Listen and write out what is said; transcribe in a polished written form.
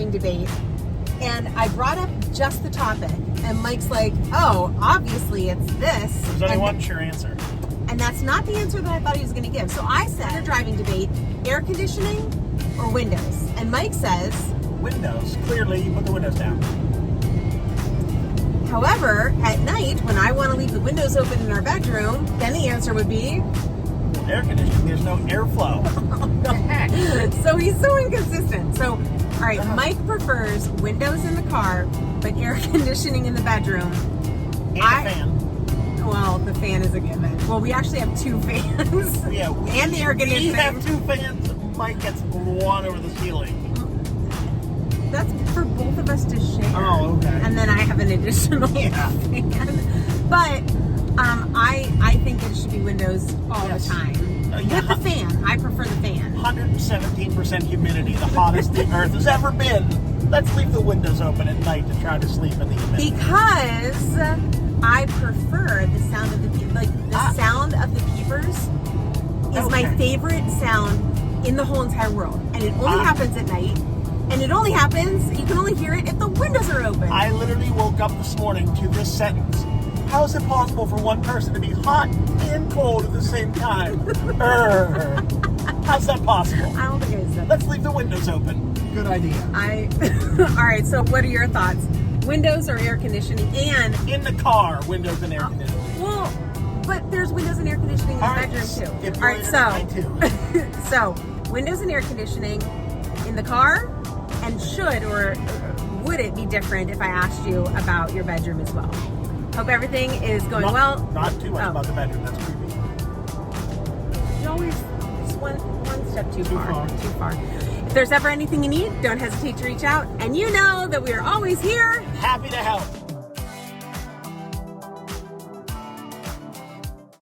driving debate, and I brought up just the topic, and Mike's like, oh, obviously it's this. There's only one sure answer. And that's not the answer that I thought he was going to give. So I said, a driving debate, air conditioning or windows? And Mike says... Windows. Clearly, you put the windows down. However, at night, when I want to leave the windows open in our bedroom, then the answer would be... Air conditioning. There's no airflow. So he's so inconsistent. So, all right, Mike prefers windows in the car, but air conditioning in the bedroom. And a fan. Well, the fan is a given. Well, we actually have two fans. Yeah. And the air conditioning. We have two fans. Mike gets one over the ceiling. That's for both of us to share. Oh, okay. And then I have an additional fan. But I think it should be windows all the time. Yeah. With the fan. I prefer the fan. 117% humidity, the hottest the earth has ever been. Let's leave the windows open at night to try to sleep in the humidity. Because I prefer the sound of the sound of the peepers is my favorite sound in the whole entire world. And it only happens at night. And it only happens, you can only hear it if the windows are open. I literally woke up this morning to this sentence. How is it possible for one person to be hot and cold at the same time? How's that possible? I don't think I said that. Let's leave the windows open. Good idea. All right, so what are your thoughts? Windows or air conditioning? And in the car, windows and air conditioning. Well, but there's windows and air conditioning in the bedroom too. All right, so windows and air conditioning in the car, and should or would it be different if I asked you about your bedroom as well? Hope everything is going well. Not too much about the bedroom. That's creepy. You always just one step too far. If there's ever anything you need, don't hesitate to reach out. And you know that we are always here. Happy to help.